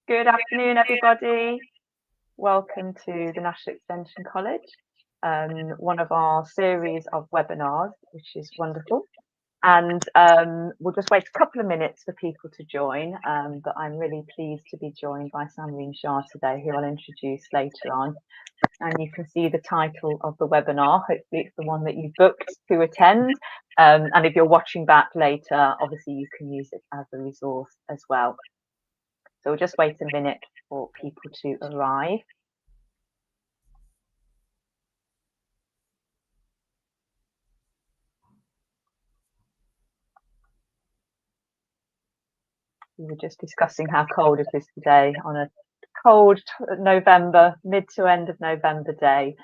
Good afternoon, everybody. Welcome to the National Extension College, one of our series of webinars, which is wonderful. And we'll just wait a couple of minutes for people to join, but I'm really pleased to be joined by Samreen Shah today, who I'll introduce later on. And you can see the title of the webinar. Hopefully it's the one that you booked to attend. And if you're watching back later, obviously you can use it as a resource as well. So we'll just wait a minute for people to arrive. We were just discussing how cold it is today on a cold November, mid to end of November day.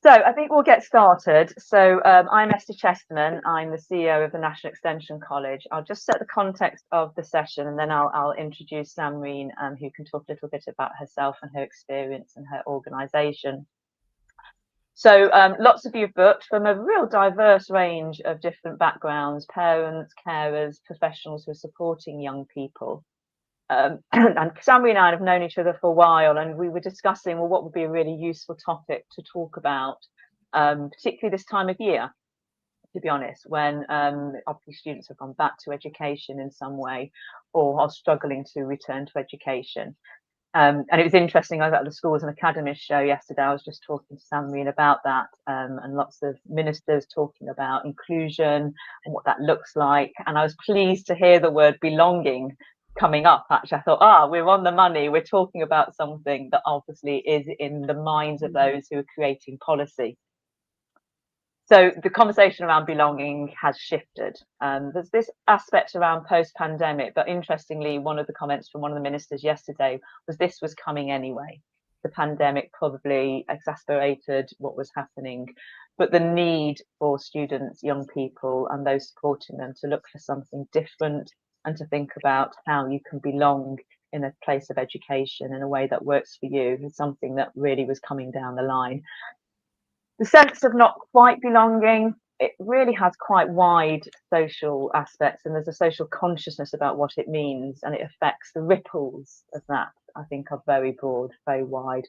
So I think we'll get started. So I'm Esther Chesterman. I'm the CEO of the National Extension College. I'll just set the context of the session and then I'll introduce Samreen, who can talk a little bit about herself and her experience and her organisation. So lots of you have booked from a real diverse range of different backgrounds, parents, carers, professionals who are supporting young people. And Samreen and I have known each other for a while, and we were discussing, well, what would be a really useful topic to talk about, particularly this time of year, to be honest, when obviously students have gone back to education in some way or are struggling to return to education. And it was interesting, I was at the Schools and Academies show yesterday. I was just talking to Samreen about that, and lots of ministers talking about inclusion and what that looks like. And I was pleased to hear the word belonging coming up. Actually, I thought, we're on the money. We're talking about something that obviously is in the minds of those who are creating policy. So the conversation around belonging has shifted. There's this aspect around post-pandemic, but interestingly, one of the comments from one of the ministers yesterday was this was coming anyway. The pandemic probably exacerbated what was happening, but the need for students, young people, and those supporting them to look for something different and to think about how you can belong in a place of education in a way that works for you is something that really was coming down the line. The sense of not quite belonging, it really has quite wide social aspects, and there's a social consciousness about what it means, and it affects the ripples of that, I think, are very broad, very wide.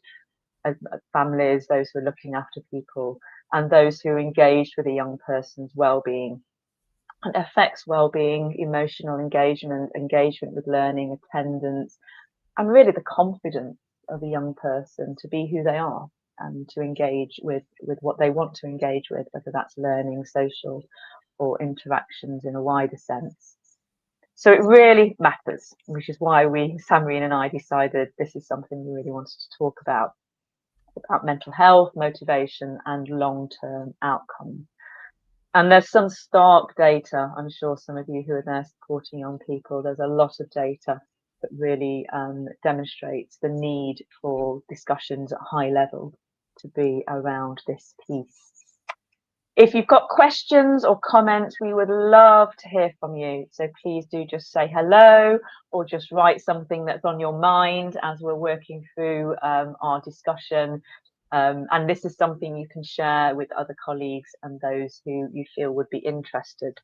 Families, those who are looking after people, and those who are engaged with a young person's well-being. And it affects well-being, emotional engagement with learning, attendance, and really the confidence of a young person to be who they are and to engage with what they want to engage with, whether that's learning, social, or interactions in a wider sense. So it really matters, which is why Samreen and I decided this is something we really wanted to talk about mental health, motivation, and long-term outcomes. And there's some stark data. I'm sure some of you who are there supporting young people, there's a lot of data that really demonstrates the need for discussions at high level to be around this piece. If you've got questions or comments, we would love to hear from you. So please do just say hello or just write something that's on your mind as we're working through our discussion. And this is something you can share with other colleagues and those who you feel would be interested.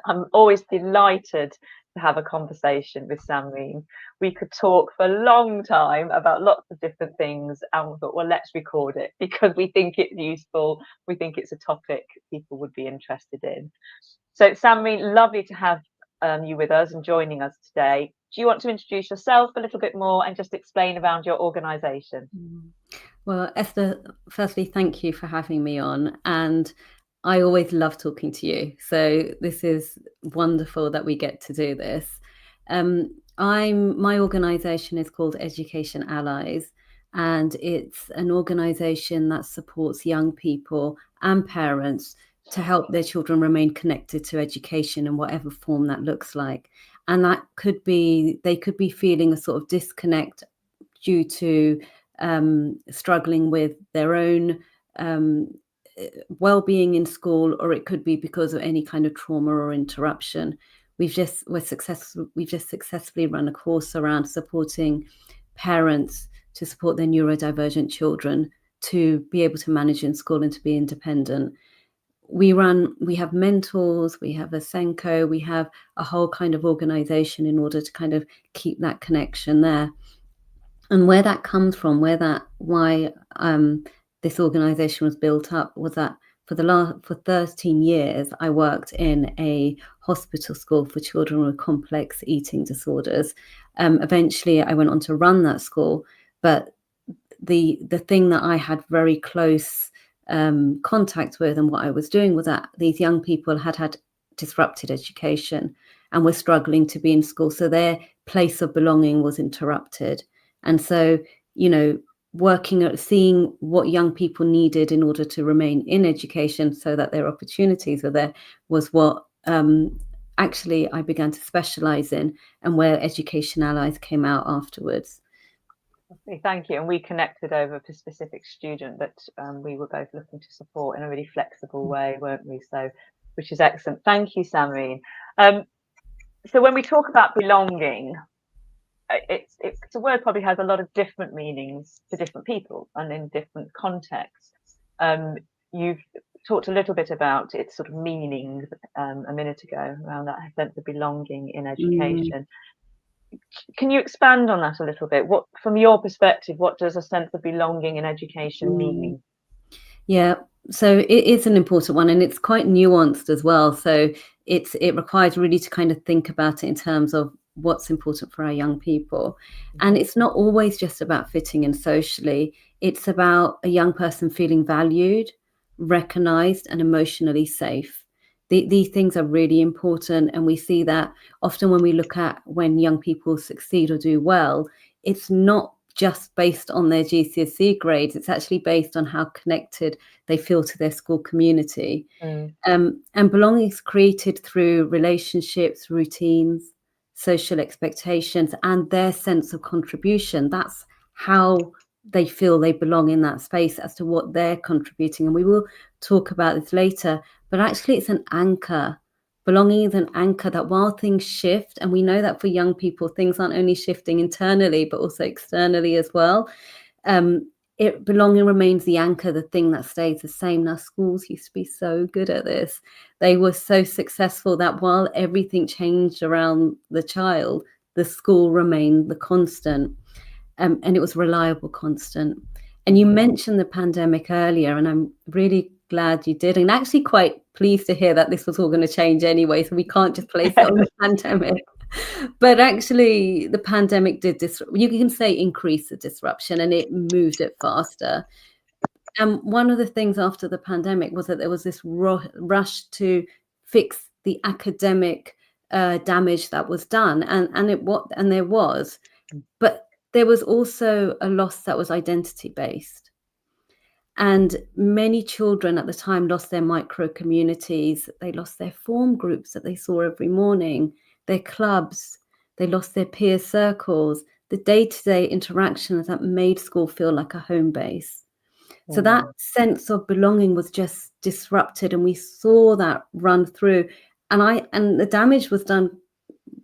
I'm always delighted to have a conversation with Samreen. We could talk for a long time about lots of different things, and we thought, well, let's record it because we think it's useful. We think it's a topic people would be interested in. So Samreen, lovely to have you with us and joining us today. Do you want to introduce yourself a little bit more and just explain around your organisation? Well, Esther, firstly, thank you for having me on. And I always love talking to you. So this is wonderful that we get to do this. My organisation is called Education Allies, and it's an organisation that supports young people and parents to help their children remain connected to education in whatever form that looks like. And that could be, they could be feeling a sort of disconnect due to struggling with their own well-being in school, or it could be because of any kind of trauma or interruption. We've just successfully run a course around supporting parents to support their neurodivergent children to be able to manage in school and to be independent. we have mentors, we have a Senko, we have a whole kind of organization in order to kind of keep that connection there. And where that comes from, why this organization was built up, was that for 13 years, I worked in a hospital school for children with complex eating disorders. Eventually, I went on to run that school, but the thing that I had very close contact with and what I was doing was that these young people had disrupted education and were struggling to be in school. So their place of belonging was interrupted. And so, working at seeing what young people needed in order to remain in education so that their opportunities were there was what actually I began to specialize in, and where Education Allies came out afterwards. Thank you. And we connected over a specific student that we were both looking to support in a really flexible way, weren't we? So, which is excellent. Thank you, Samreen. So when we talk about belonging, it's a word probably has a lot of different meanings for different people and in different contexts. You've talked a little bit about its sort of meaning a minute ago around that sense of belonging in education. Can you expand on that a little bit? What, from your perspective, what does a sense of belonging in education mean? Yeah, so it is an important one, and it's quite nuanced as well. So it requires really to kind of think about it in terms of what's important for our young people. And it's not always just about fitting in socially. It's about a young person feeling valued, recognized, and emotionally safe. These things are really important, and we see that often when we look at when young people succeed or do well, it's not just based on their GCSE grades. It's actually based on how connected they feel to their school community. And belonging is created through relationships, routines, social expectations, and their sense of contribution. That's how they feel they belong in that space, as to what they're contributing. And we will talk about this later, but actually it's an anchor. Belonging is an anchor that while things shift, and we know that for young people, things aren't only shifting internally, but also externally as well. Belonging remains the anchor, the thing that stays the same. Now, schools used to be so good at this. They were so successful that while everything changed around the child, the school remained the constant. And it was reliable constant. And you mentioned the pandemic earlier, and I'm really glad you did, and actually quite pleased to hear that this was all going to change anyway, so we can't just place it on the pandemic. But actually the pandemic did you can say increase the disruption, and it moved it faster. And one of the things after the pandemic was that there was this rush to fix the academic damage that was done, and there was, but there was also a loss that was identity based. And many children at the time lost their micro communities. They lost their form groups that they saw every morning, their clubs, they lost their peer circles, the day-to-day interactions that made school feel like a home base. So that sense of belonging was just disrupted, and we saw that run through. And the damage was done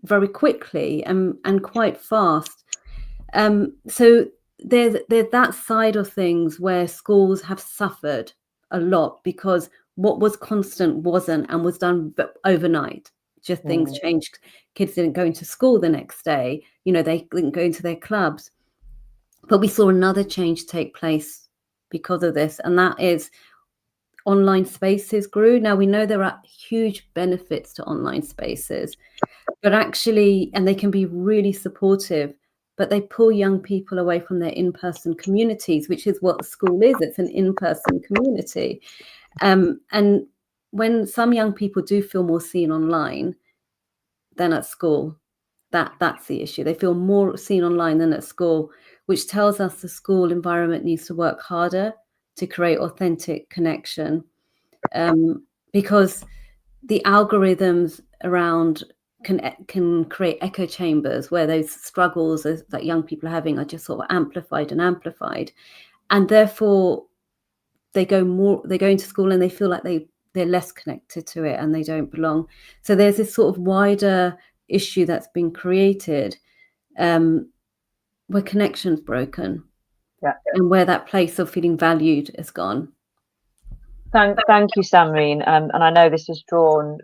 very quickly and quite fast. So there's that side of things where schools have suffered a lot, because what was constant wasn't, and was done overnight. Just things changed. Kids didn't go into school the next day. They didn't go into their clubs. But we saw another change take place because of this, and that is online spaces grew. Now, we know there are huge benefits to online spaces, but actually, and they can be really supportive, but they pull young people away from their in-person communities, which is what the school is. It's an in-person community. And when some young people do feel more seen online than at school, that's the issue. They feel more seen online than at school, which tells us the school environment needs to work harder to create authentic connection, because the algorithms around can create echo chambers where those struggles that young people are having are just sort of amplified, and therefore they go into school and they feel like they're less connected to it and they don't belong. So there's this sort of wider issue that's been created, where connection's broken, and where that place of feeling valued is gone. Thank you, Samreen. And I know this is drawn,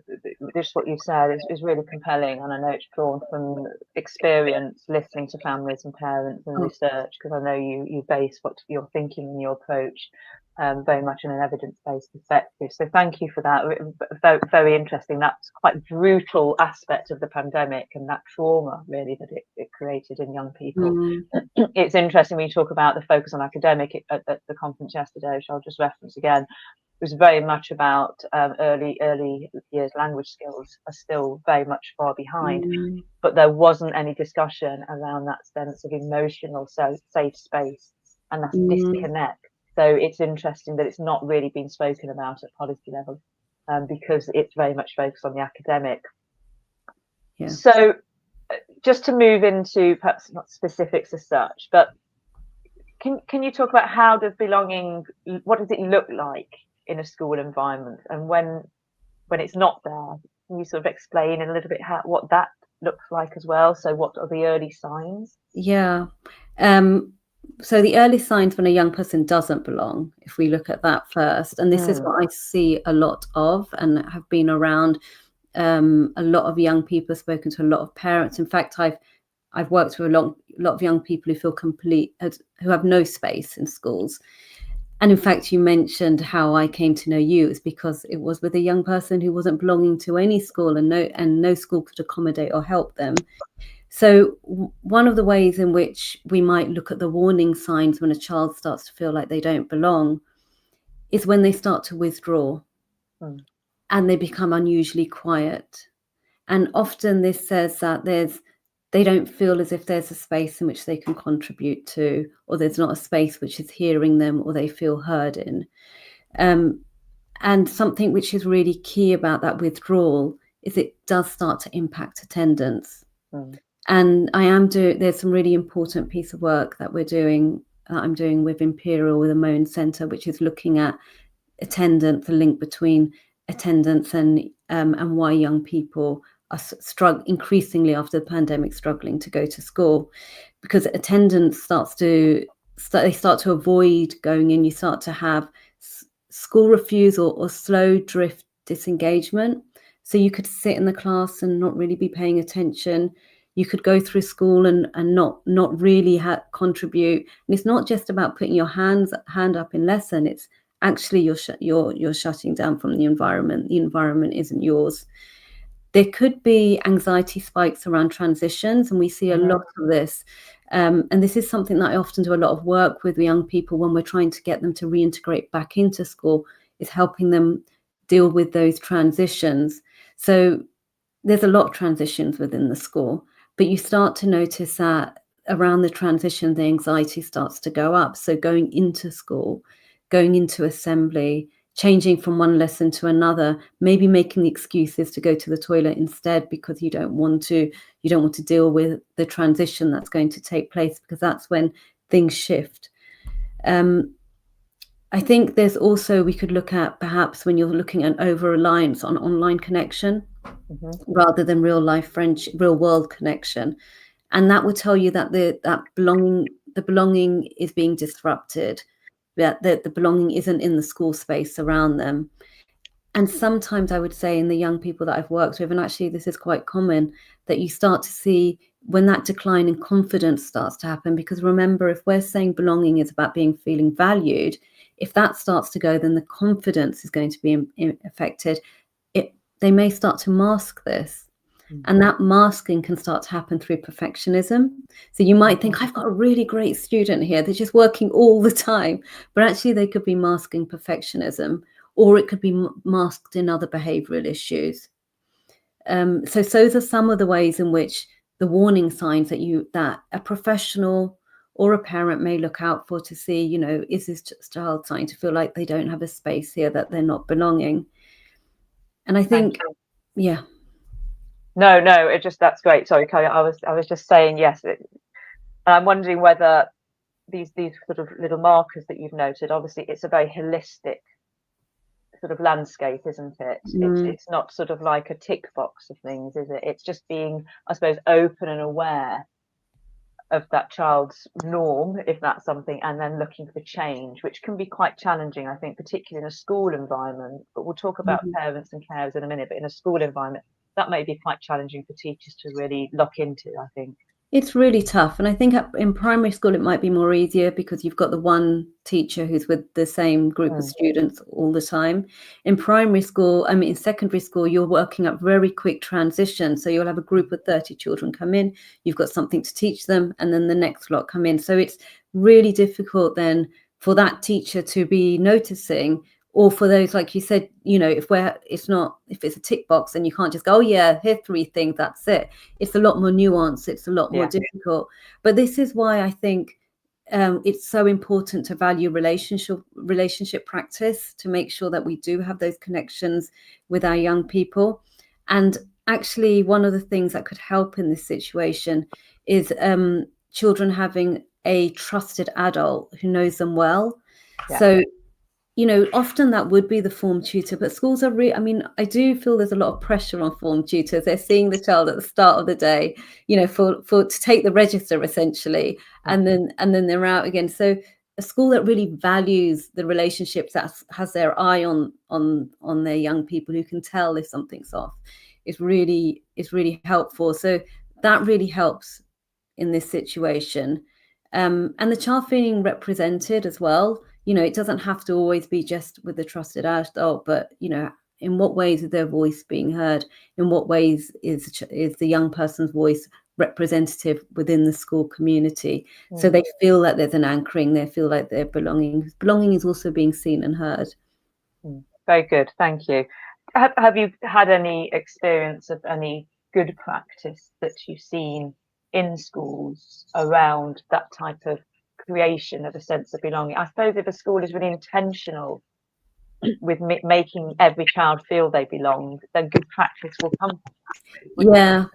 just what you've said is really compelling. And I know it's drawn from experience, listening to families and parents and Oh, research, because I know you base what you're thinking and your approach very much in an evidence-based perspective. So thank you for that. Very, very interesting. That's quite brutal aspect of the pandemic and that trauma really that it created in young people. mm, It's interesting when you talk about the focus on academic at the conference yesterday, which I'll just reference again. It was very much about early years language skills are still very much far behind, mm, but there wasn't any discussion around that sense of emotional safe space and that mm, disconnect. So it's interesting that it's not really been spoken about at policy level, because it's very much focused on the academic. yeah. So just to move into perhaps not specifics as such, but can you talk about how does belonging, what does it look like in a school environment, and when it's not there, can you sort of explain a little bit what that looks like as well? So what are the early signs? Yeah. Um, so the early signs when a young person doesn't belong, if we look at that first, and this is what I see a lot of and have been around a lot of young people, spoken to a lot of parents. In fact, I've worked with a lot of young people who feel who have no space in schools. And in fact, you mentioned how I came to know you. It's because it was with a young person who wasn't belonging to any school, and no school could accommodate or help them. So one of the ways in which we might look at the warning signs when a child starts to feel like they don't belong is when they start to withdraw and they become unusually quiet. And often this says that they don't feel as if there's a space in which they can contribute to, or there's not a space which is hearing them or they feel heard in. And something which is really key about that withdrawal is it does start to impact attendance. And there's some really important piece of work that I'm doing with Imperial, with the Mohn Centre, which is looking at attendance, the link between attendance and why young people are increasingly after the pandemic struggling to go to school, because attendance they start to avoid going in. You start to have school refusal or slow drift disengagement. So you could sit in the class and not really be paying attention. You could go through school and not really contribute. And it's not just about putting your hand up in lesson. It's actually you're shutting down from the environment. The environment isn't yours. There could be anxiety spikes around transitions, and we see a lot of this. And this is something that I often do a lot of work with young people when we're trying to get them to reintegrate back into school, is helping them deal with those transitions. So there's a lot of transitions within the school, but you start to notice that around the transition, the anxiety starts to go up. So going into school, going into assembly, changing from one lesson to another, maybe making the excuses to go to the toilet instead because you don't want to deal with the transition that's going to take place, because that's when things shift. I think there's also, we could look at perhaps when you're looking at over-reliance on online connection rather than real world connection. And that would tell you that the belonging is being disrupted, that the belonging isn't in the school space around them. And sometimes I would say in the young people that I've worked with, and actually this is quite common, that you start to see when that decline in confidence starts to happen. Because remember, if we're saying belonging is about feeling valued, if that starts to go, then the confidence is going to be affected. They may start to mask this. And that masking can start to happen through perfectionism. So you might think, I've got a really great student here, they're just working all the time. But actually they could be masking perfectionism, or it could be masked in other behavioral issues. So those are some of the ways in which the warning signs that a professional or a parent may look out for, to see, is this child starting to feel like they don't have a space here, that they're not belonging. And I think, yeah. No, that's great. Sorry, Kelly, I was just saying yes. And I'm wondering whether these sort of little markers that you've noted, obviously it's a very holistic sort of landscape, isn't it? It's not sort of like a tick box of things, is it? It's just being, I suppose, open and aware of that child's norm, if that's something, and then looking for change, which can be quite challenging, I think, particularly in a school environment. But we'll talk about parents and carers in a minute. But in a school environment, that may be quite challenging for teachers to really lock into, I think. It's really tough. And I think in primary school, it might be more easier because you've got the one teacher who's with the same group of students all the time. In primary school, I mean, in secondary school, you're working up very quick transition. So you'll have a group of 30 children come in, you've got something to teach them, and then the next lot come in. So it's really difficult then for that teacher to be noticing, or for those, like you said, you know, if it's a tick box and you can't just go, oh yeah, here are 3 things, that's it. It's a lot more nuanced. It's a lot more difficult. But this is why I think it's so important to value relationship practice, to make sure that we do have those connections with our young people. And actually, one of the things that could help in this situation is children having a trusted adult who knows them well. So, you know, often that would be the form tutor, but schools are I mean, I do feel there's a lot of pressure on form tutors. They're seeing the child at the start of the day, you know, for to take the register essentially, and then they're out again. So a school that really values the relationships, that has their eye on their young people, who can tell if something's off, is really helpful. So that really helps in this situation. And the child feeling represented as well. You know, it doesn't have to always be just with the trusted adult, but, you know, in what ways is their voice being heard? In what ways is the young person's voice representative within the school community? So they feel that there's an anchoring, they feel like they're belonging. Belonging is also being seen and heard. Very good, thank you. Have you had any experience of any good practice that you've seen in schools around that type of creation of a sense of belonging? I suppose if a school is really intentional with making every child feel they belong, then good practice will come. Yeah,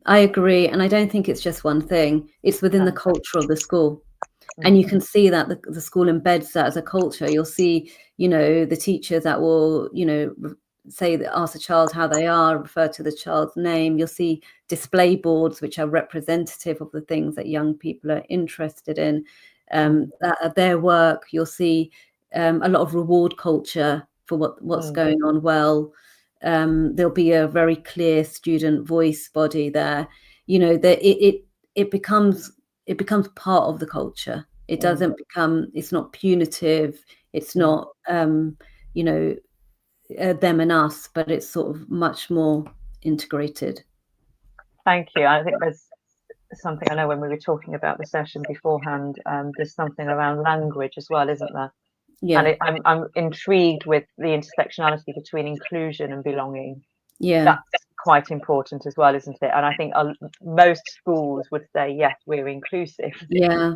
I agree. And I don't think it's just one thing. It's within the culture of the school. And you can see that the school embeds that as a culture. You'll see, you know, the teachers that will, you know, ask the child how they are, refer to the child's name. You'll see display boards which are representative of the things that young people are interested in, their work. You'll see a lot of reward culture for what's going on well. There'll be a very clear student voice body there. You know, that it becomes part of the culture. It doesn't become, it's not punitive. It's not, you know, them and us, but it's sort of much more integrated. Thank you. I think there's something, I know when we were talking about the session beforehand, there's something around language as well, isn't there? Yeah. And I'm intrigued with the intersectionality between inclusion and belonging. Yeah. That's quite important as well, isn't it? And I think most schools would say, yes, we're inclusive. Yeah.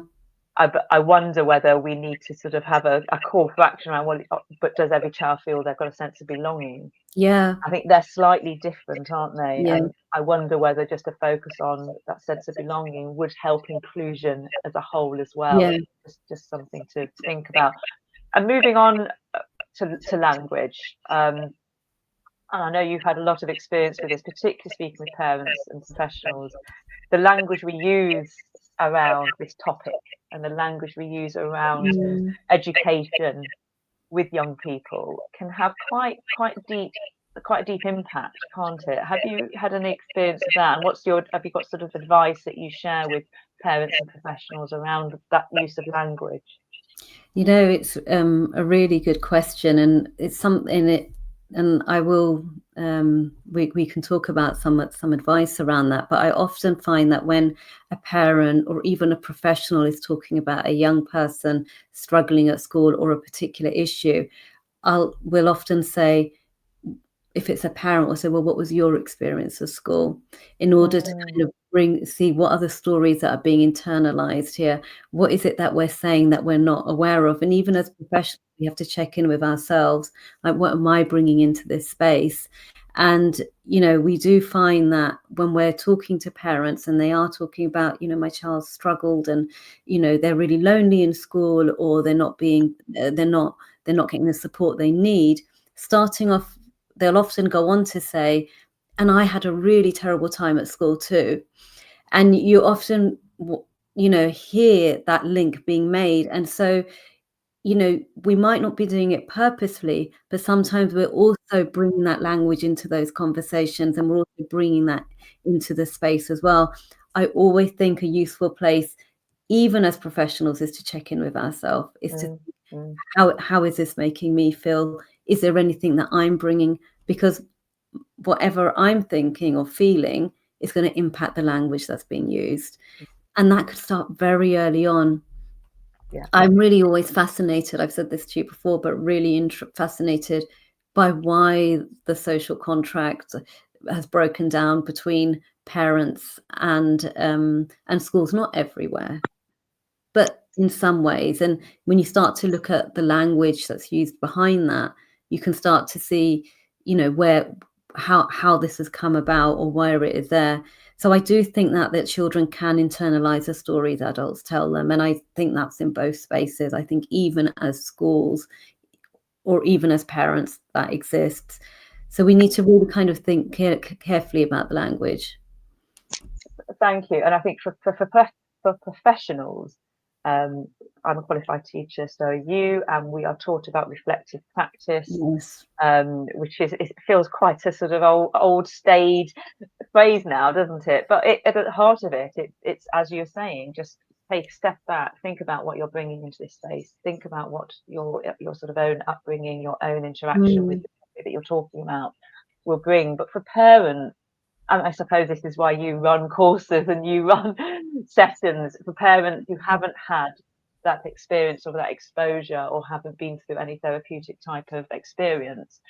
I wonder whether we need to sort of have a call for action around, but does every child feel they've got a sense of belonging? Yeah. I think they're slightly different, aren't they? Yeah. And I wonder whether just a focus on that sense of belonging would help inclusion as a whole as well. Yeah. Just something to think about. And moving on to language, and I know you've had a lot of experience with this, particularly speaking with parents and professionals. The language we use around this topic and the language we use around education with young people can have quite a deep impact, can't it? Have you had any experience of that? And have you got sort of advice that you share with parents and professionals around that use of language? You know, it's a really good question, and it's something and I will we can talk about some advice around that. But I often find that when a parent or even a professional is talking about a young person struggling at school or a particular issue, we'll often say, if it's a parent, we'll say, well, what was your experience of school? In order to kind of see what are the stories that are being internalized here. What is it that we're saying that we're not aware of? And even as professionals, we have to check in with ourselves. Like, what am I bringing into this space? And, you know, we do find that when we're talking to parents and they are talking about, you know, my child struggled and, you know, they're really lonely in school, or they're not getting the support they need, starting off, they'll often go on to say, and I had a really terrible time at school too. And you often hear that link being made. And so, we might not be doing it purposefully, but sometimes we're also bringing that language into those conversations, and we're also bringing that into the space as well. I always think a useful place, even as professionals, is to check in with ourselves, is to think, how is this making me feel? Is there anything that I'm bringing? Because whatever I'm thinking or feeling is going to impact the language that's being used. And that could start very early on. Yeah. I'm really always fascinated, I've said this to you before, but really fascinated by why the social contract has broken down between parents and schools. Not everywhere, but in some ways. And when you start to look at the language that's used behind that, you can start to see, where how this has come about or where it is there. So I do think that children can internalize the stories adults tell them, and I think that's in both spaces. I think even as schools or even as parents, that exists. So we need to really kind of think carefully about the language. Thank you. And I think for professionals, I'm a qualified teacher, so are you, and we are taught about reflective practice, Yes. which it feels quite a sort of old staid phrase now, doesn't it? But at the heart of it's as you're saying, just take a step back, think about what you're bringing into this space, think about what your sort of own upbringing, your own interaction with the people that you're talking about will bring. But for parents, and I suppose this is why you run courses and you run sessions for parents who haven't had that experience or that exposure or haven't been through any therapeutic type of experience.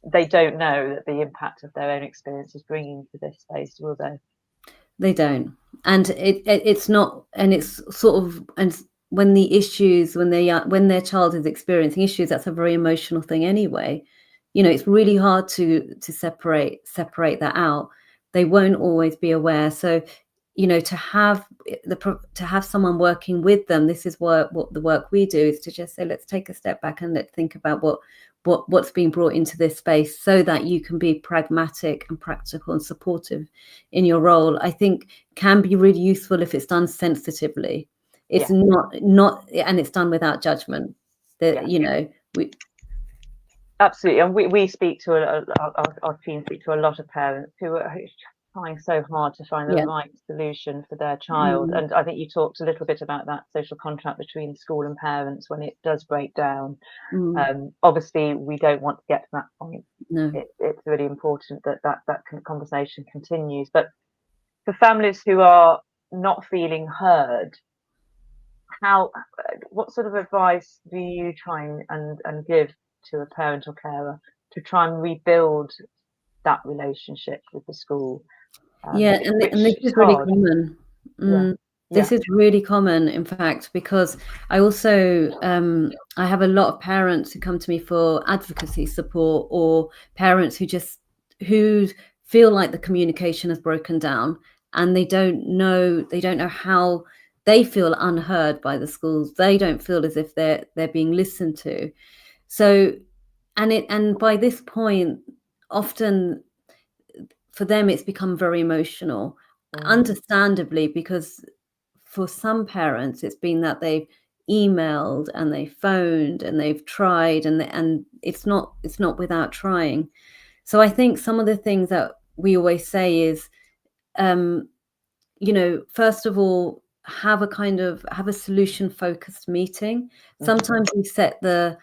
They don't know that the impact of their own experience is bringing to this space, will they? They don't. And it's not, and it's sort of, and when when their child is experiencing issues, that's a very emotional thing anyway. It's really hard to separate that out. They won't always be aware. So, to have someone working with them, this is what the work we do is to just say, let's take a step back and let's think about what's being brought into this space, so that you can be pragmatic and practical and supportive in your role. I think can be really useful if it's done sensitively. It's not, and it's done without judgment. We absolutely, and we speak to our team speak to a lot of parents who are trying so hard to find the right solution for their child. And I think you talked a little bit about that social contract between school and parents when it does break down. Obviously, we don't want to get to that point. No. It's really important that conversation continues. But for families who are not feeling heard, what sort of advice do you try and give to a parent or carer to try and rebuild that relationship with the school? And this is really common. This is really common, in fact, because I also I have a lot of parents who come to me for advocacy support, or parents who feel like the communication has broken down, and they don't know how. They feel unheard by the schools. They don't feel as if they're being listened to. So, and by this point, often for them it's become very emotional, understandably, because for some parents it's been that they've emailed and they phoned and they've tried, and it's not without trying. So I think some of the things that we always say is, first of all, have a solution focused meeting. Sometimes we set the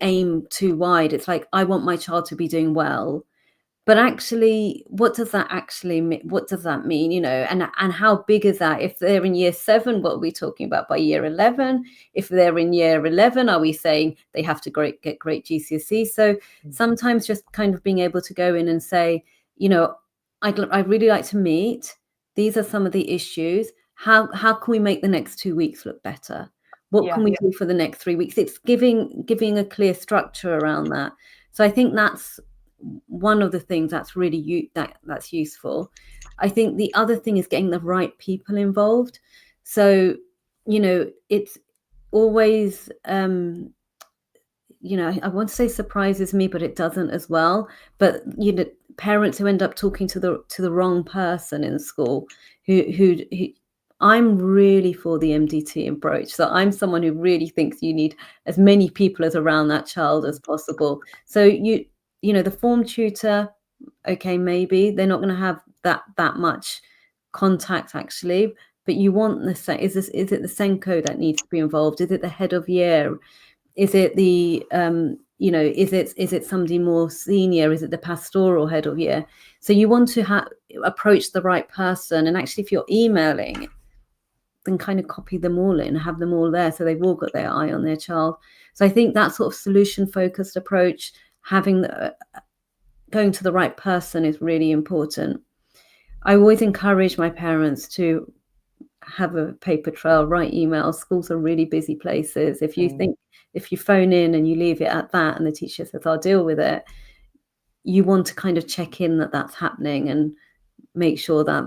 aim too wide. It's like, I want my child to be doing well, but actually, what does that actually mean? What does that mean? And how big is that? If they're in year 7, what are we talking about by year 11? If they're in year 11, are we saying they have to get great GCSE? So sometimes just kind of being able to go in and say, I'd really like to meet. These are some of the issues. How can we make the next 2 weeks look better? What can we do for the next 3 weeks? It's giving a clear structure around that. So I think that's one of the things that's really that's useful. I think the other thing is getting the right people involved. So, it's always, I want to say surprises me, but it doesn't as well. But, parents who end up talking to the wrong person in school, who I'm really for the MDT approach. So I'm someone who really thinks you need as many people as around that child as possible. So the form tutor, okay, maybe they're not going to have that much contact actually, but you want is it the Senko that needs to be involved? Is it the head of year? Is it the is it somebody more senior? Is it the pastoral head of year? So you want to approach the right person, and actually if you're emailing, then kind of copy them all in, have them all there, so they've all got their eye on their child. So I think that sort of solution focused approach, going to the right person, is really important. I always encourage my parents to have a paper trail, write emails. Schools are really busy places. If you phone in and you leave it at that and the teacher says, I'll deal with it, you want to kind of check in that that's happening and make sure that,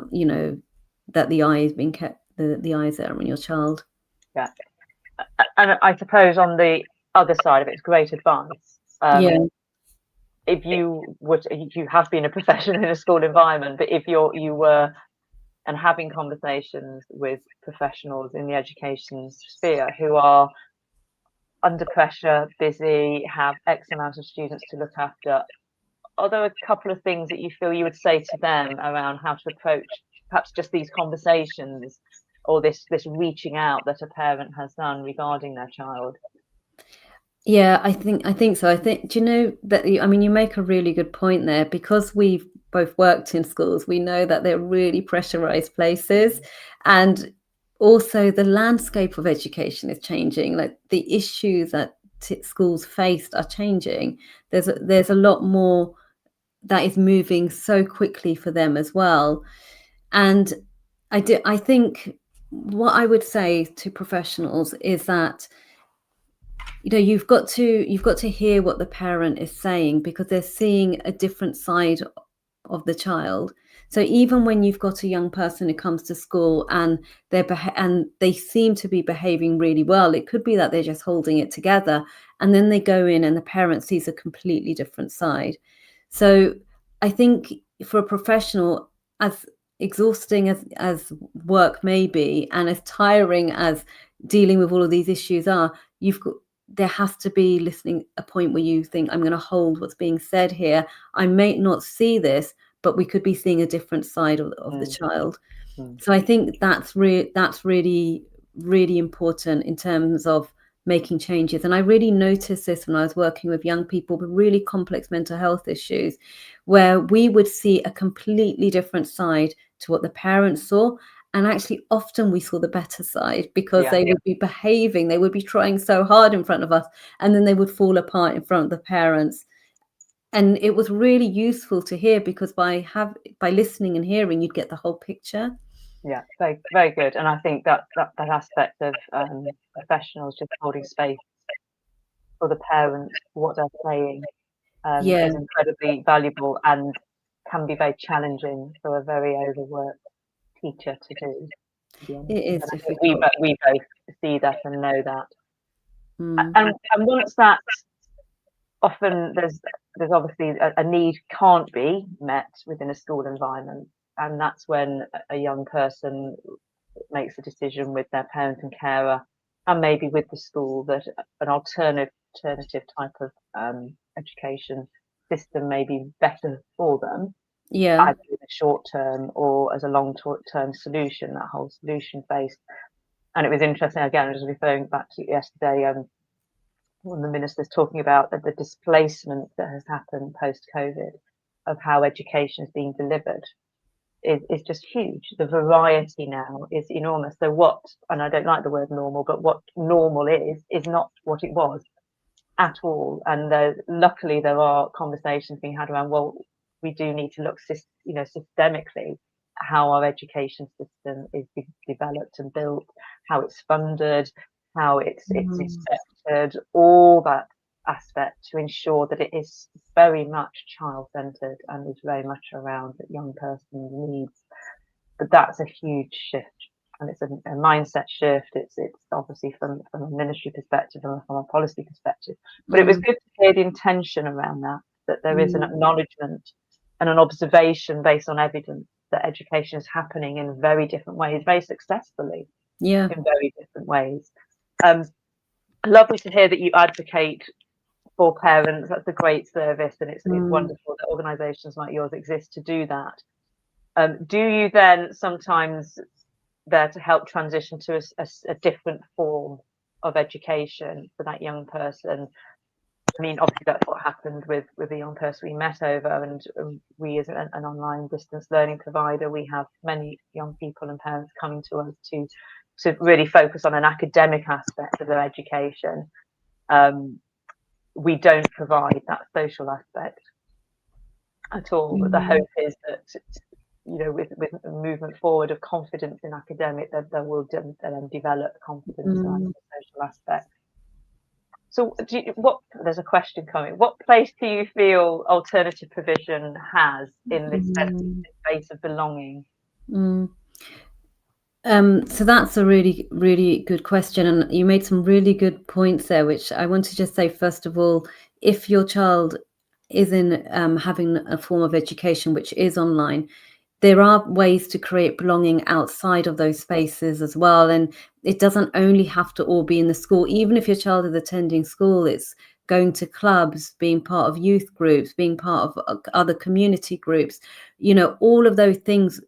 that the eye is being kept, the eyes are on your child. Yeah. And I suppose on the other side of it, it's great advice. If you have been a professional in a school environment, but if you were and having conversations with professionals in the education sphere who are under pressure, busy, have X amount of students to look after, are there a couple of things that you feel you would say to them around how to approach perhaps just these conversations or this reaching out that a parent has done regarding their child? Yeah, I think so. Do you know that? I mean, you make a really good point there, because we've both worked in schools. We know that they're really pressurized places, and also the landscape of education is changing. Like the issues that schools faced are changing. There's a lot more that is moving so quickly for them as well. And I think what I would say to professionals is that you've got to hear what the parent is saying, because they're seeing a different side of the child. So even when you've got a young person who comes to school and they seem to be behaving really well, it could be that they're just holding it together, and then they go in and the parent sees a completely different side. So I think for a professional, as exhausting as work may be, and as tiring as dealing with all of these issues are, there has to be a point where you think, I'm going to hold what's being said here. I may not see this, but we could be seeing a different side of the child. So I think that's really, really important in terms of making changes. And I really noticed this when I was working with young people with really complex mental health issues, where we would see a completely different side to what the parents saw. And actually, often we saw the better side, because they would be behaving, they would be trying so hard in front of us, and then they would fall apart in front of the parents. And it was really useful to hear, because by listening and hearing, you'd get the whole picture. Yeah, very, very good. And I think that aspect of professionals just holding space for the parents, what they're saying, is incredibly valuable and can be very challenging for a very overworked teacher to do. It is and difficult. we both see that and know that. And once that, often there's obviously a need can't be met within a school environment, and that's when a young person makes a decision with their parent and carer, and maybe with the school, that an alternative type of education system may be better for them, either in the short term or as a long term solution, that whole solution based. And it was interesting, again, just referring back to yesterday, one of the ministers talking about the displacement that has happened post-COVID of how education is being delivered is just huge. The variety now is enormous. So what, and I don't like the word normal, but what normal is not what it was at all. And luckily there are conversations being had around, well, we do need to look systemically how our education system is developed and built, how it's funded, how it's accepted, all that aspect, to ensure that it is very much child-centered and is very much around that young person's needs. But that's a huge shift, and it's a mindset shift. It's obviously from a ministry perspective and from a policy perspective. But it was good to hear the intention around that there is an acknowledgement and an observation based on evidence that education is happening in very different ways, very successfully Yeah. in very different ways. Lovely to hear that you advocate for parents. That's a great service, and it's wonderful that organisations like yours exist to do that. Do you then sometimes there to help transition to a different form of education for that young person? I mean, obviously that's what happened with the young person we met over, and we as an online distance learning provider, we have many young people and parents coming to us to really focus on an academic aspect of their education. We don't provide that social aspect at all. But the hope is that, you know, with a movement forward of confidence in academic, that they will then develop confidence around the social aspect. So, there's a question coming. What place do you feel alternative provision has in this space of belonging? So that's a really, really good question. And you made some really good points there, which I want to just say, first of all, if your child is in having a form of education which is online, there are ways to create belonging outside of those spaces as well. And it doesn't only have to all be in the school. Even if your child is attending school, it's going to clubs, being part of youth groups, being part of other community groups. You know, all of those things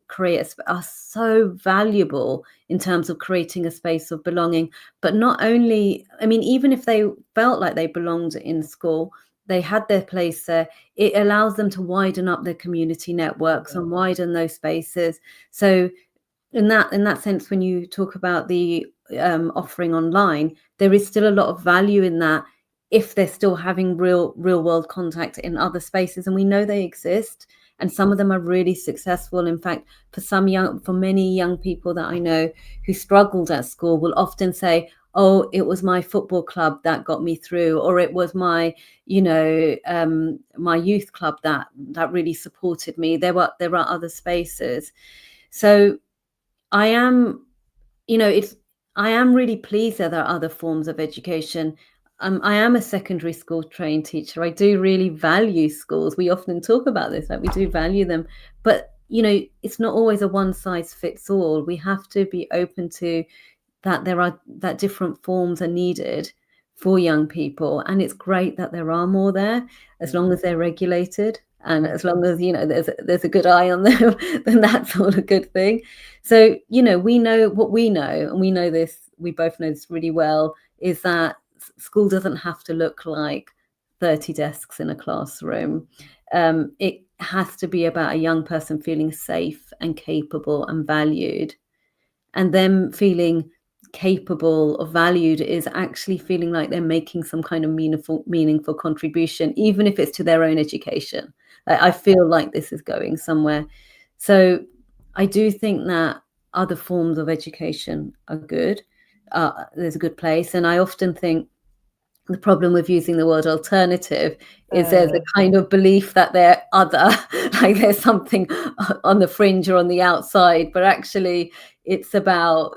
are so valuable in terms of creating a space of belonging. But not only, I mean, even if they felt like they belonged in school, they had their place there, it allows them to widen up their community networks and widen those spaces. So in that sense, when you talk about the offering online, there is still a lot of value in that if they're still having real world contact in other spaces, and we know they exist, and some of them are really successful. In fact, for many young people that I know who struggled at school will often say, oh, it was my football club that got me through, or it was my, my youth club that really supported me. There are other spaces. So I am, I am really pleased that there are other forms of education. I am a secondary school trained teacher. I do really value schools. We often talk about this, like we do value them, but it's not always a one size fits all. We have to be open to that different forms are needed for young people, and it's great that there are more there, as long as they're regulated and as long as there's a good eye on them. Then that's all a good thing. So we know what we know, and we know this, we both know this really well, is that school doesn't have to look like 30 desks in a classroom. It has to be about a young person feeling safe and capable and valued, and them feeling capable or valued is actually feeling like they're making some kind of meaningful contribution, even if it's to their own education. I feel like this is going somewhere. So I do think that other forms of education are good. There's a good place. And I often think the problem with using the word alternative is there's a kind of belief that they're other, like there's something on the fringe or on the outside, but actually it's about,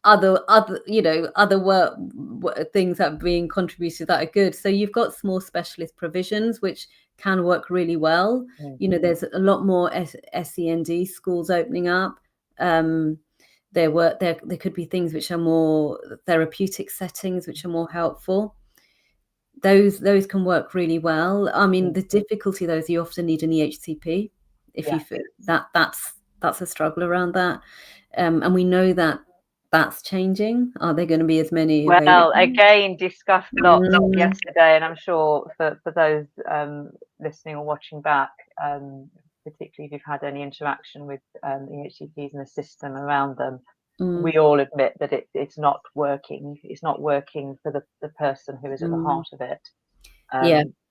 other work things that are being contributed that are good. So you've got small specialist provisions which can work really well. There's a lot more SEND schools opening up. There could be things which are more therapeutic settings which are more helpful. Those can work really well. I mean, the difficulty though is you often need an EHCP if you feel that's a struggle around that. And we know that that's changing. Are there going to be as many Well, available? again, discussed lots yesterday, and I'm sure for those listening or watching back, particularly if you've had any interaction with EHCPs and the system around them, we all admit that it's not working. It's not working for the person who is at the heart of it.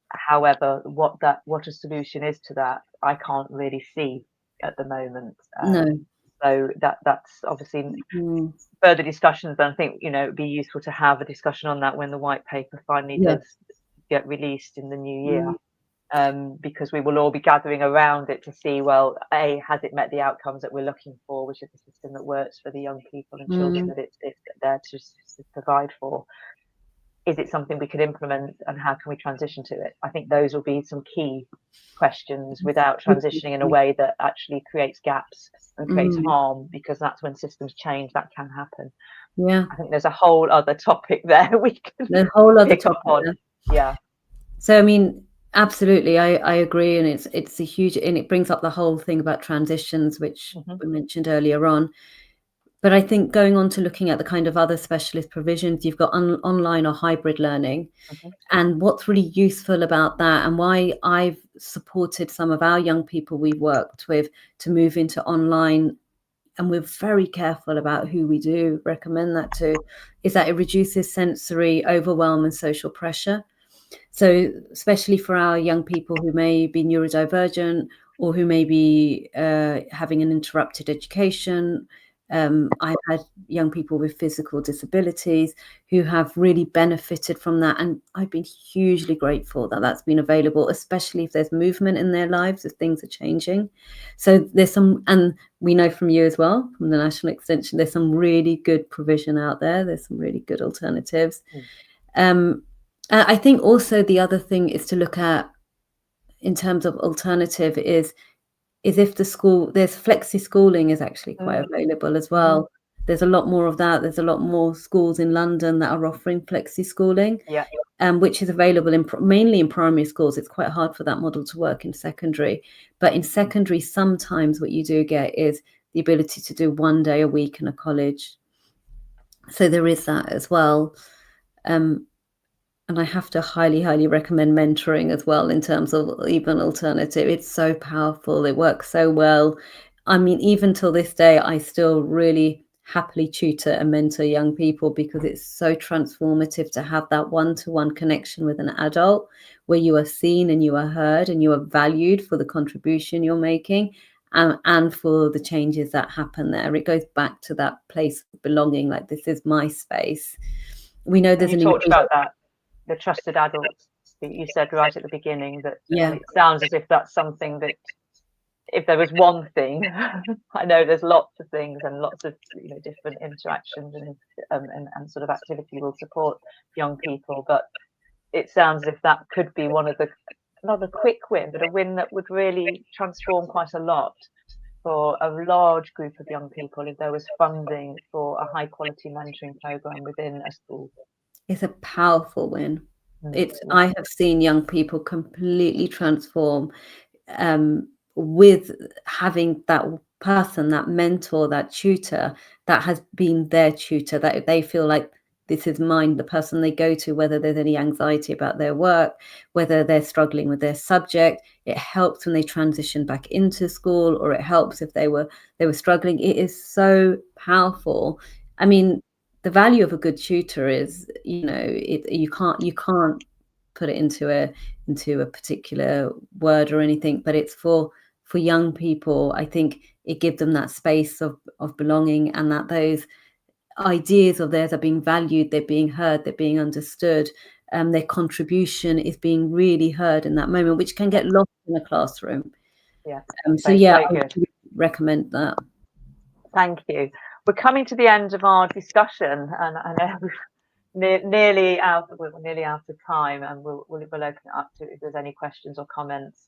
However, what a solution is to that, I can't really see at the moment. No. So that's obviously further discussions. And I think it'd be useful to have a discussion on that when the white paper finally does get released in the new year, because we will all be gathering around it to see, well, has it met the outcomes that we're looking for, which is a system that works for the young people and children that it's there to provide for. is it something we could implement, and how can we transition to it? I think those will be some key questions, without transitioning in a way that actually creates gaps and creates harm, because that's when systems change, that can happen. Yeah, I think there's a whole other topic there we can the whole other pick up topic on. there. Yeah. So I mean, absolutely, I agree, and it's a huge, and it brings up the whole thing about transitions, which we mentioned earlier on. But I think going on to looking at the kind of other specialist provisions, you've got online or hybrid learning. And what's really useful about that, and why I've supported some of our young people we've worked with to move into online, and we're very careful about who we do recommend that to, is that it reduces sensory overwhelm and social pressure. So especially for our young people who may be neurodivergent, or who may be having an interrupted education. I've had young people with physical disabilities who have really benefited from that. And I've been hugely grateful that that's been available, especially if there's movement in their lives, if things are changing. So there's some, and we know from you as well, from the National Extension, there's some really good provision out there. There's some really good alternatives. I think also the other thing is to look at, in terms of alternative, is if the school, there's flexi schooling is actually quite available as well. There's a lot more of that. There's a lot more schools in London that are offering flexi schooling, which is available mainly in primary schools. It's quite hard for that model to work in secondary. But in secondary, sometimes what you do get is the ability to do 1 day a week in a college. So there is that as well. And I have to highly, highly recommend mentoring as well, in terms of even alternative. It's so powerful. It works so well. I mean, even till this day, I still really happily tutor and mentor young people, because it's so transformative to have that one-to-one connection with an adult, where you are seen and you are heard and you are valued for the contribution you're making, and for the changes that happen there. It goes back to that place of belonging, like, this is my space. We know there's you talked about that, the trusted adults that you said right at the beginning, that it sounds as if that's something that, if there was one thing, I know there's lots of things and lots of different interactions and sort of activity will support young people, but it sounds as if that could be one of the, not a quick win, but a win that would really transform quite a lot for a large group of young people, if there was funding for a high quality mentoring program within a school. It's a powerful win. I have seen young people completely transform with having that person, that mentor, that tutor, that has been their tutor, that they feel like, this is mine, the person they go to, whether there's any anxiety about their work, whether they're struggling with their subject. It helps when they transition back into school, or it helps if they were struggling. It is so powerful. I mean, the value of a good tutor is, you can't put it into a particular word or anything, but it's for young people. I think it gives them that space of belonging, and that those ideas of theirs are being valued, they're being heard, they're being understood, their contribution is being really heard in that moment, which can get lost in a classroom. I would recommend that. Thank you. We're coming to the end of our discussion, and I know we're nearly out of time, and we'll open it up to if there's any questions or comments.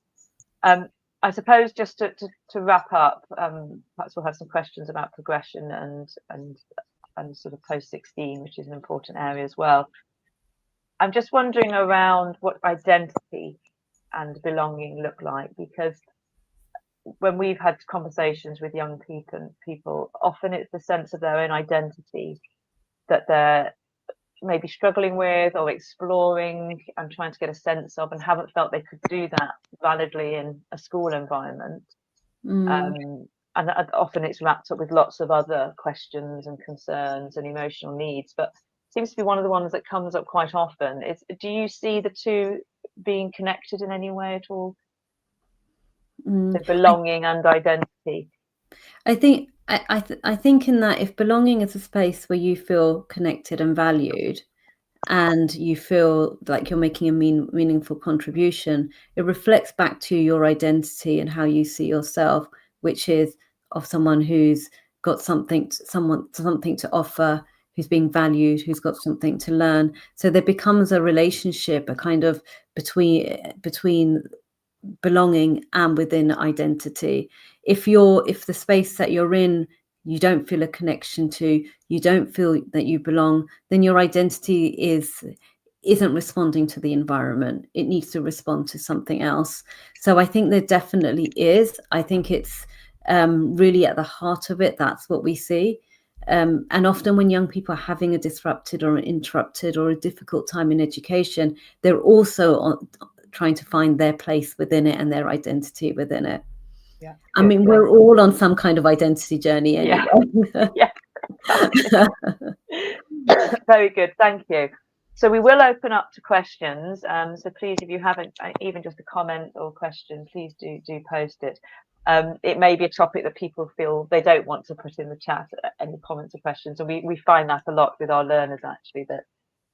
I suppose just to wrap up, perhaps we'll have some questions about progression and sort of post-16, which is an important area as well. I'm just wondering around what identity and belonging look like, because when we've had conversations with young people, often it's the sense of their own identity that they're maybe struggling with or exploring and trying to get a sense of, and haven't felt they could do that validly in a school environment. And often it's wrapped up with lots of other questions and concerns and emotional needs, but it seems to be one of the ones that comes up quite often. Do you see the two being connected in any way at all? The belonging and identity. I think I think in that, if belonging is a space where you feel connected and valued, and you feel like you're making a meaningful contribution, it reflects back to your identity and how you see yourself, which is of someone who's got something to offer, who's being valued, who's got something to learn. So there becomes a relationship, a kind of between belonging and within identity. If the space that you're in, you don't feel a connection to, you don't feel that you belong, then your identity isn't responding to the environment. It needs to respond to something else. So I think there definitely is. I think it's really at the heart of it. That's what we see. And often when young people are having a disrupted or an interrupted or a difficult time in education, they're also trying to find their place within it and their identity within it. Yeah, I mean, we're all on some kind of identity journey anyway. Yeah. Very good, thank you. So we will open up to questions. So please, if you haven't, even just a comment or question, please do post it. It may be a topic that people feel they don't want to put in the chat, any comments or questions. And we find that a lot with our learners, actually, that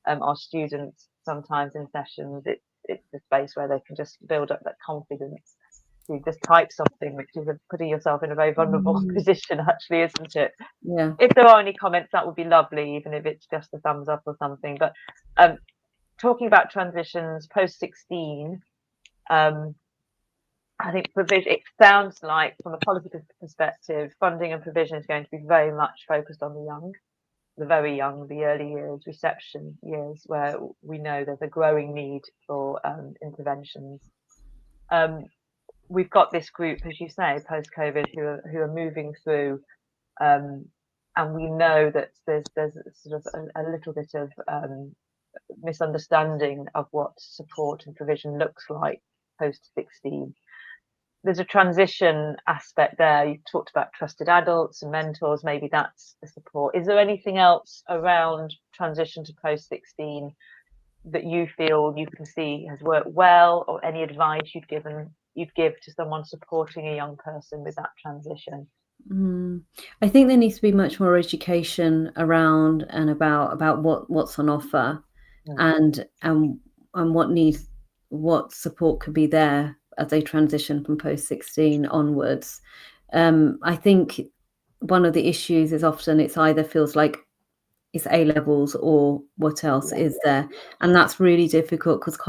our students sometimes in sessions, it's the space where they can just build up that confidence. You just type something, which is putting yourself in a very vulnerable position, actually, isn't it? Yeah. If there are any comments, that would be lovely, even if it's just a thumbs up or something. But talking about transitions post 16, I think it sounds like, from a policy perspective, funding and provision is going to be very much focused on the very young, the early years, reception years, where we know there's a growing need for interventions. We've got this group, as you say, post-COVID, who are moving through, and we know that there's sort of a little bit of misunderstanding of what support and provision looks like post 16. There's a transition aspect there. You talked about trusted adults and mentors. Maybe that's the support. Is there anything else around transition to post 16 that you feel you can see has worked well, or any advice you'd give to someone supporting a young person with that transition? I think there needs to be much more education around and about what's on offer, and what support could be there as they transition from post 16 onwards. I think one of the issues is often it's either feels like it's A levels or what else is there, and that's really difficult because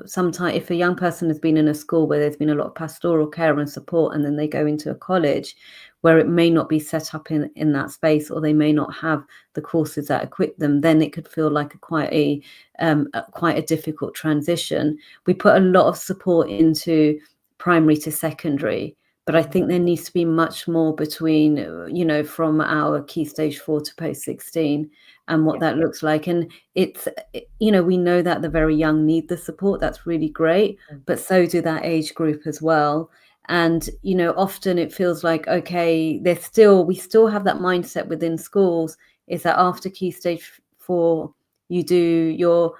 sometimes if a young person has been in a school where there's been a lot of pastoral care and support, and then they go into a college where it may not be set up in that space, or they may not have the courses that equip them, then it could feel like quite a difficult transition. We put a lot of support into primary to secondary, but I think there needs to be much more between, from our key stage 4 to post 16 and what that looks like. And we know that the very young need the support. That's really great, but so do that age group as well. And, often it feels like, okay, we still have that mindset within schools, is that after key stage 4, you do your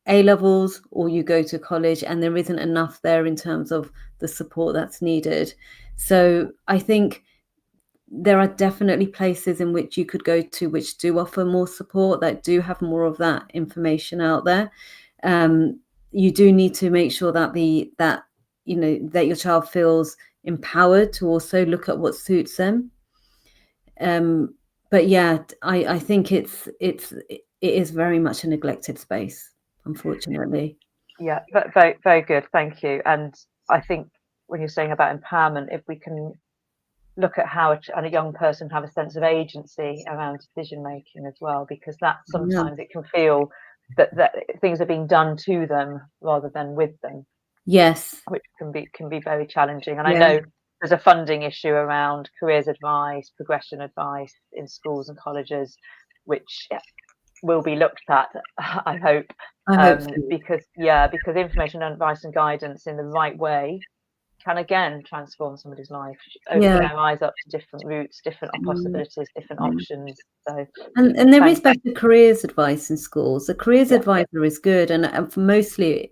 A levels or you go to college, and there isn't enough there in terms of the support that's needed. So I think there are definitely places in which you could go to which do offer more support, that do have more of that information out there. You do need to make sure that that your child feels empowered to also look at what suits them. But yeah, I think it is very much a neglected space, unfortunately. Yeah, very, very good. Thank you. And I think when you're saying about empowerment, if we can look at how a young person have a sense of agency around decision making as well, because that sometimes it can feel that things are being done to them rather than with them. Yes, which can be very challenging. And I know there's a funding issue around careers advice, progression advice in schools and colleges, which will be looked at, I hope. So. Because information, advice and guidance in the right way can again transform somebody's life, open their eyes up to different routes, different possibilities, different options. So and there is better careers advice in schools. The careers advisor is good, and mostly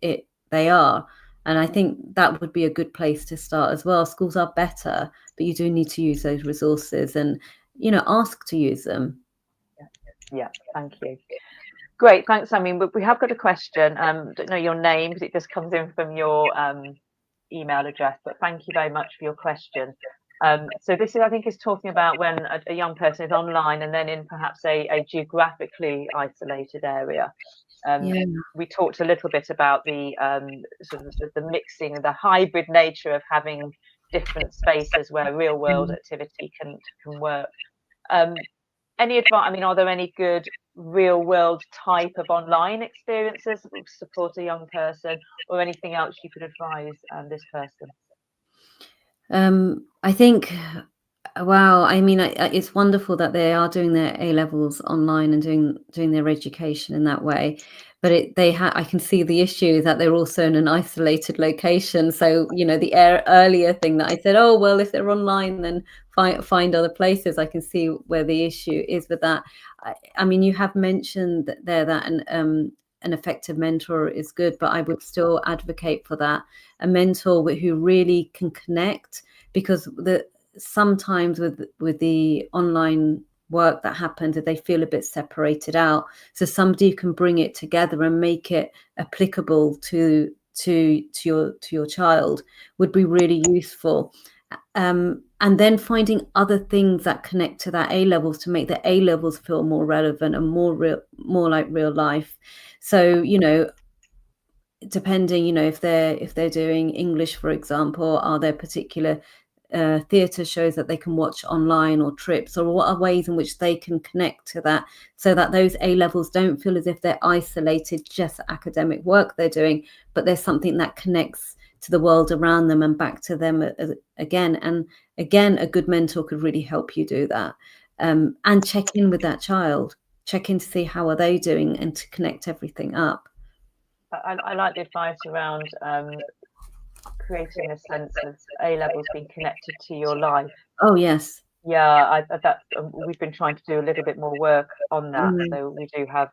they are. And I think that would be a good place to start as well. Schools are better, but you do need to use those resources and, ask to use them. Yeah, thank you. Great, thanks, Samreen. But we have got a question. Don't know your name because it just comes in from your email address, but thank you very much for your question. So this is, I think, is talking about when a young person is online and then in perhaps a geographically isolated area. Yeah. We talked a little bit about the sort of the mixing, the hybrid nature of having different spaces where real world activity can work. Any advice? I mean, are there any good real world type of online experiences that will support a young person, or anything else you could advise this person? I think, wow, I mean, it's wonderful that they are doing their A levels online and doing their education in that way. But I can see the issue that they're also in an isolated location. So, the earlier thing that I said, oh, well, if they're online, then find other places. I can see where the issue is with that. I mean, you have mentioned there that an effective mentor is good, but I would still advocate for that. A mentor who really can connect, because sometimes with the online work that happens, they feel a bit separated out. So somebody who can bring it together and make it applicable to your child would be really useful. And then finding other things that connect to that A levels to make the A levels feel more relevant and more like real life. So, depending, if they're doing English, for example, are there particular theatre shows that they can watch online, or trips, or what are ways in which they can connect to that, so that those A levels don't feel as if they're isolated, just academic work they're doing, but there's something that connects to the world around them and back to them again. And again, a good mentor could really help you do that. And check in with that child, check in to see how are they doing, and to connect everything up. I like the advice around creating a sense of A levels being connected to your life. Oh, yes. Yeah, we've been trying to do a little bit more work on that. So we do have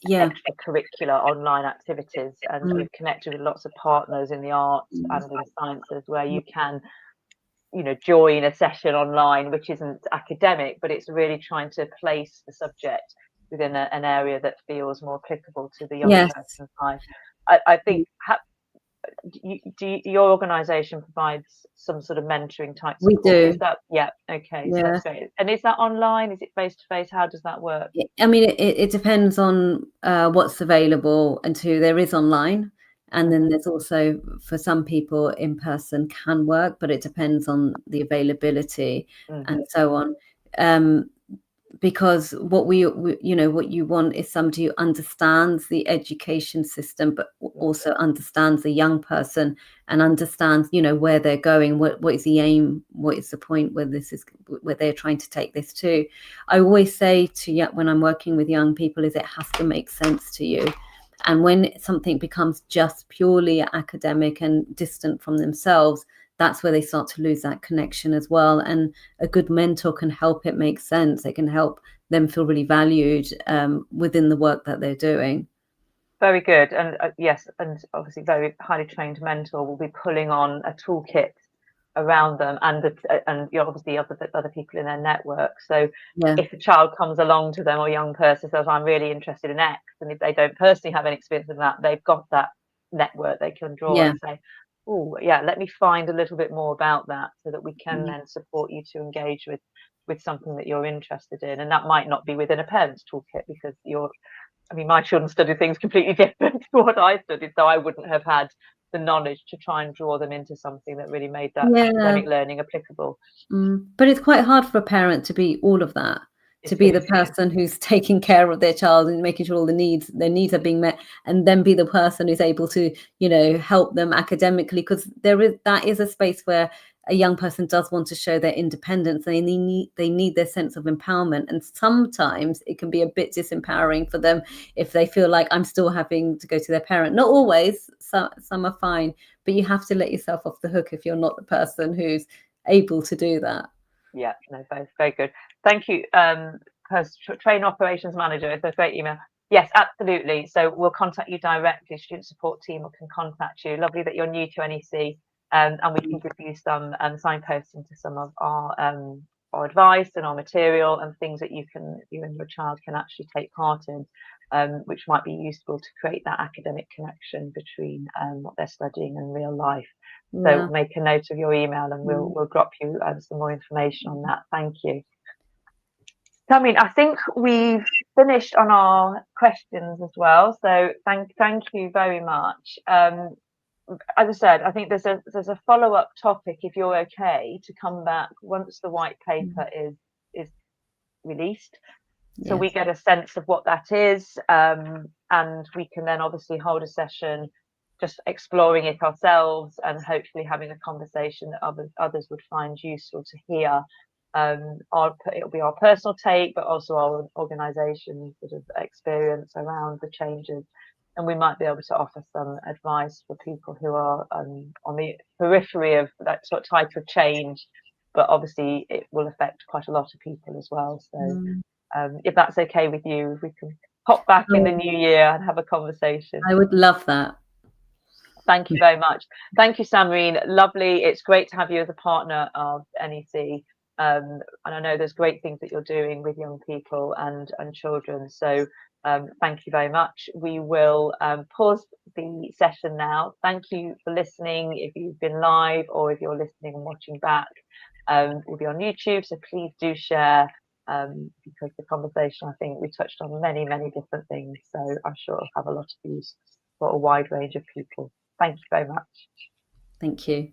Yeah. extracurricular online activities, and we've connected with lots of partners in the arts and in sciences, where you can, join a session online, which isn't academic, but it's really trying to place the subject within an area that feels more applicable to the young Yes. person's life. I think your organisation provides some sort of mentoring type We support? do. Is that okay? So Yeah. that's great. And is that online? Is it face to face? How does that work? I mean, it depends on what's available and who there is online. And then there's also, for some people, in person can work, but it depends on the availability and so on. Because what what you want is somebody who understands the education system, but also understands the young person, and understands, where they're going, what is the aim, what is the point, where they're trying to take this to. I always say when I'm working with young people, is it has to make sense to you. And when something becomes just purely academic and distant from themselves, that's where they start to lose that connection as well. And a good mentor can help it make sense. It can help them feel really valued within the work that they're doing. Very good. And yes, and obviously very highly trained mentor will be pulling on a toolkit around them, and obviously other people in their network. So Yeah. if a child comes along to them, or a young person says, I'm really interested in X, and if they don't personally have any experience in that, they've got that network they can draw on and say, oh yeah, let me find a little bit more about that, so that we can then support you to engage with something that you're interested in. And that might not be within a parent's toolkit, because my children studied things completely different to what I studied, so I wouldn't have had the knowledge to try and draw them into something that really made that academic learning applicable. But it's quite hard for a parent to be all of that, to be the person who's taking care of their child and making sure all their needs are being met, and then be the person who's able to, help them academically, because that is a space where a young person does want to show their independence, and they need their sense of empowerment. And sometimes it can be a bit disempowering for them if they feel like, I'm still having to go to their parent. Not always, some are fine, but you have to let yourself off the hook if you're not the person who's able to do that. Yeah, no, both very good. Thank you. Train operations manager, it's a great email. Yes, absolutely. So we'll contact you directly. Student support team can contact you. Lovely that you're new to NEC, and we can give you some signposting to some of our advice and our material, and things that you and your child can actually take part in, which might be useful to create that academic connection between what they're studying and real life. So make a note of your email, and we'll drop you some more information on that. Thank you. Samreen, I think we've finished on our questions as well. So thank you very much. As I said, I think there's a follow-up topic, if you're okay, to come back once the white paper is released. So we get a sense of what that is, and we can then obviously hold a session just exploring it ourselves and hopefully having a conversation that others would find useful to hear. It'll be our personal take, but also our organisation sort of experience around the changes, and we might be able to offer some advice for people who are on the periphery of that sort of type of change, but obviously it will affect quite a lot of people as well. So if that's okay with you, we can pop back in the new year and have a conversation. I would love that. Thank you very much. Thank you, Samreen. Lovely. It's great to have you as a partner of NEC. And I know there's great things that you're doing with young people and children. So thank you very much. We will pause the session now. Thank you for listening. If you've been live or if you're listening and watching back, we'll be on YouTube. So please do share, because the conversation, I think we touched on many, many different things. So I'm sure it'll have a lot of use for a wide range of people. Thank you very much. Thank you.